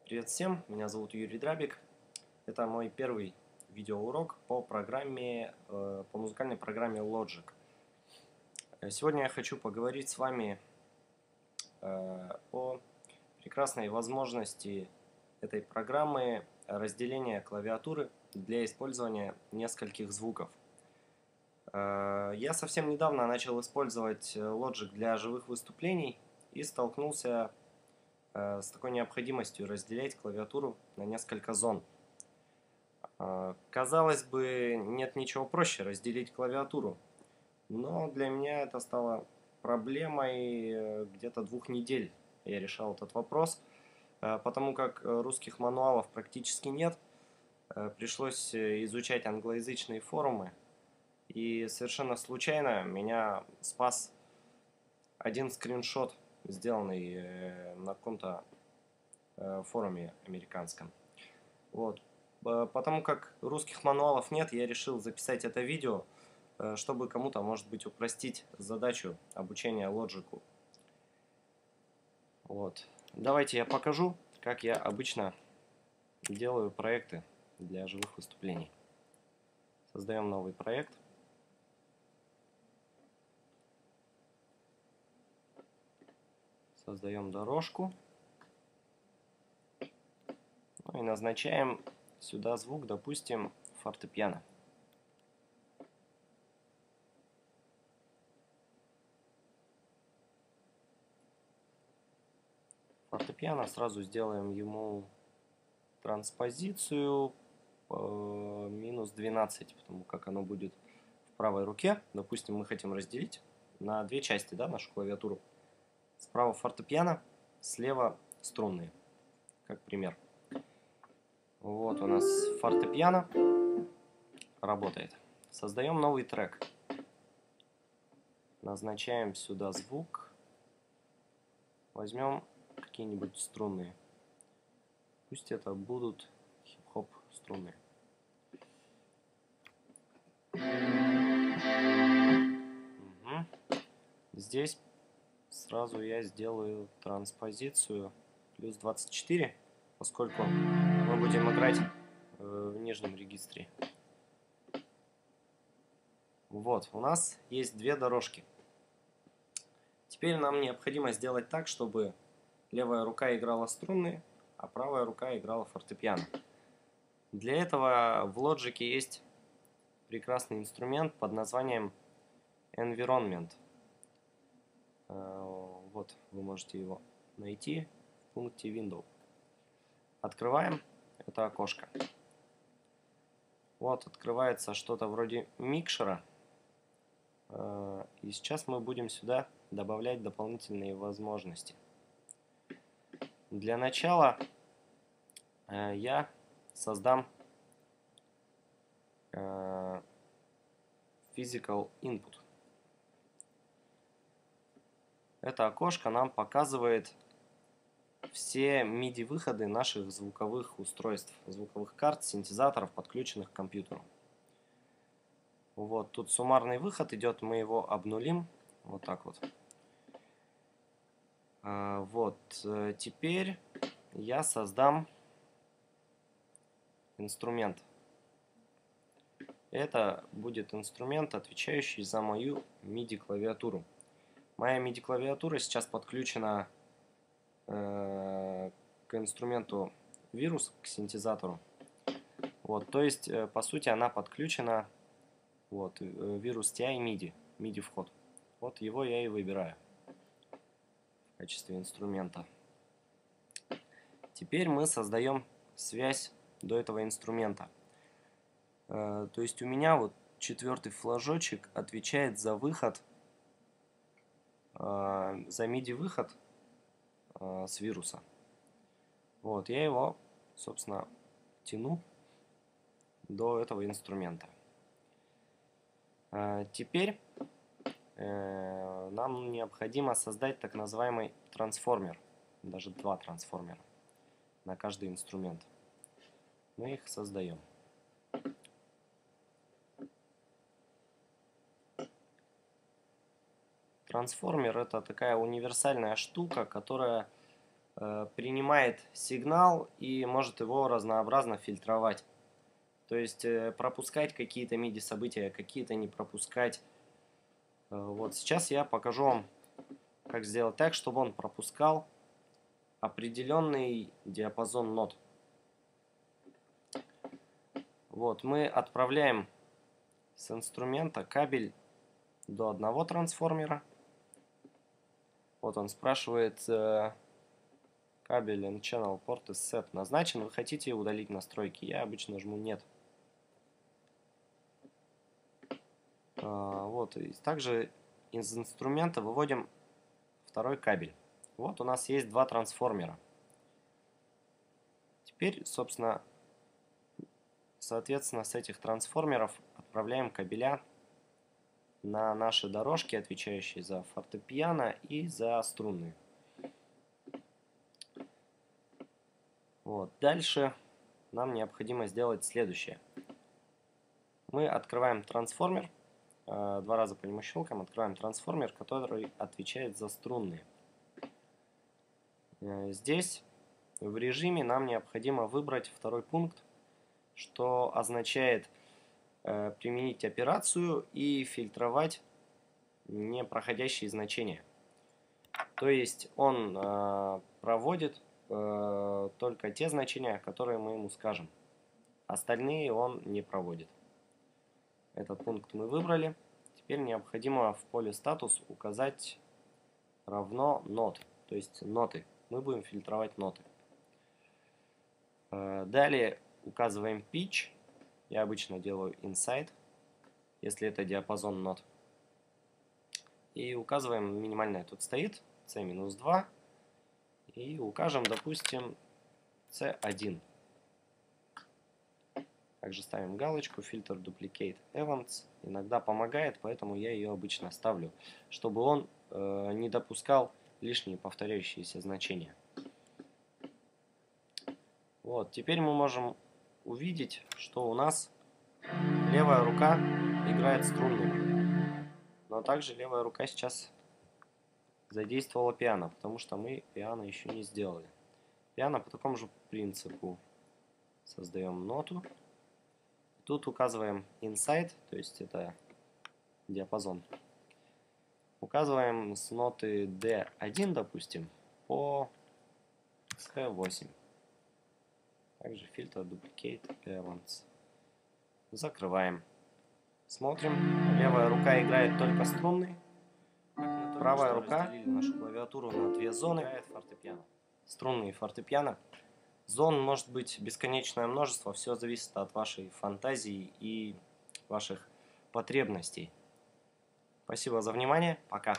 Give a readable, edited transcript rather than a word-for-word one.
Привет всем, меня зовут Юрий Драбик. Это мой первый видеоурок по музыкальной программе Logic. Сегодня я хочу поговорить с вами о прекрасной возможности этой программы разделения клавиатуры для использования нескольких звуков. Я совсем недавно начал использовать Logic для живых выступлений и столкнулся с такой необходимостью разделять клавиатуру на несколько зон. Казалось бы, нет ничего проще разделить клавиатуру, но для меня это стало проблемой где-то 2 недель. Я решал этот вопрос, потому как русских мануалов практически нет. Пришлось изучать англоязычные форумы, и совершенно случайно меня спас один скриншот, сделанный на каком-то форуме американском. Вот. Потому как русских мануалов нет, я решил записать это видео, чтобы кому-то, может быть, упростить задачу обучения лоджику. Вот. Давайте я покажу, как я обычно делаю проекты для живых выступлений. Создаем новый проект. Создаем дорожку. Ну и назначаем сюда звук, допустим, фортепиано. Фортепиано, сразу сделаем ему транспозицию минус 12, потому как оно будет в правой руке. Допустим, мы хотим разделить на две части, да, нашу клавиатуру. Справа фортепиано, слева струнные, как пример. Вот у нас фортепиано работает. Создаем новый трек. Назначаем сюда звук. Возьмем какие-нибудь струнные. Пусть это будут хип-хоп струнные. Угу. Здесь сразу я сделаю транспозицию плюс 24, поскольку мы будем играть в нижнем регистре. Вот, у нас есть две дорожки. Теперь нам необходимо сделать так, чтобы левая рука играла струнные, а правая рука играла фортепиано. Для этого в Logic есть прекрасный инструмент под названием Environment. Вот, вы можете его найти в пункте Window. Открываем это окошко. Вот, открывается что-то вроде микшера. И сейчас мы будем сюда добавлять дополнительные возможности. Для начала я создам Physical Input. Это окошко нам показывает все MIDI-выходы наших звуковых устройств, звуковых карт, синтезаторов, подключенных к компьютеру. Вот, тут суммарный выход идет, мы его обнулим. Вот так вот. Вот, теперь я создам инструмент. Это будет инструмент, отвечающий за мою MIDI-клавиатуру. Моя MIDI-клавиатура сейчас подключена к инструменту вирус, к синтезатору. Вот, то есть, по сути, она подключена, вот, вирус TI MIDI вход. Вот его я и выбираю в качестве инструмента. Теперь мы создаем связь до этого инструмента. То есть у меня вот 4-й флажочек отвечает за выход, за MIDI выход с вируса. Вот, я его, собственно, тяну до этого инструмента. Теперь нам необходимо создать так называемый трансформер, даже 2 трансформера на каждый инструмент. Мы их создаем. Трансформер — это такая универсальная штука, которая принимает сигнал и может его разнообразно фильтровать. То есть пропускать какие-то MIDI события, какие-то не пропускать. Вот сейчас я покажу вам, как сделать так, чтобы он пропускал определенный диапазон нот. Вот, мы отправляем с инструмента кабель до одного трансформера. Вот он спрашивает, кабель and channel port is set назначен, вы хотите удалить настройки? Я обычно жму нет. Вот, и также из инструмента выводим второй кабель. Вот у нас есть два трансформера. Теперь, собственно, соответственно, с этих трансформеров отправляем кабеля на наши дорожки, отвечающие за фортепиано и за струнные. Вот. Дальше нам необходимо сделать следующее. Мы открываем трансформер, два раза по нему щелкаем, открываем трансформер, который отвечает за струнные. Здесь в режиме нам необходимо выбрать второй пункт, что означает применить операцию и фильтровать непроходящие значения. То есть он проводит только те значения, которые мы ему скажем. Остальные он не проводит. Этот пункт мы выбрали. Теперь необходимо в поле статус указать равно нот, то есть ноты. Мы будем фильтровать ноты. Далее указываем pitch. Я обычно делаю inside, если это диапазон нот. И указываем минимальное тут стоит C-2. И укажем, допустим, C1. Также ставим галочку фильтр Duplicate Events. Иногда помогает, поэтому я ее обычно ставлю, чтобы он не допускал лишние повторяющиеся значения. Вот, теперь мы можем увидеть, что у нас левая рука играет струнными. Но также левая рука сейчас задействовала пиано, потому что мы пиано еще не сделали. Пиано по такому же принципу. Создаем ноту. Тут указываем inside, то есть это диапазон. Указываем с ноты D1, допустим, по C8. Также фильтр Duplicate Events. Закрываем. Смотрим. Левая рука играет только струнный. Правая рука разделили нашу клавиатуру на две зоны. Играет фортепиано. Струнный и фортепиано. Зон может быть бесконечное множество. Все зависит от вашей фантазии и ваших потребностей. Спасибо за внимание. Пока.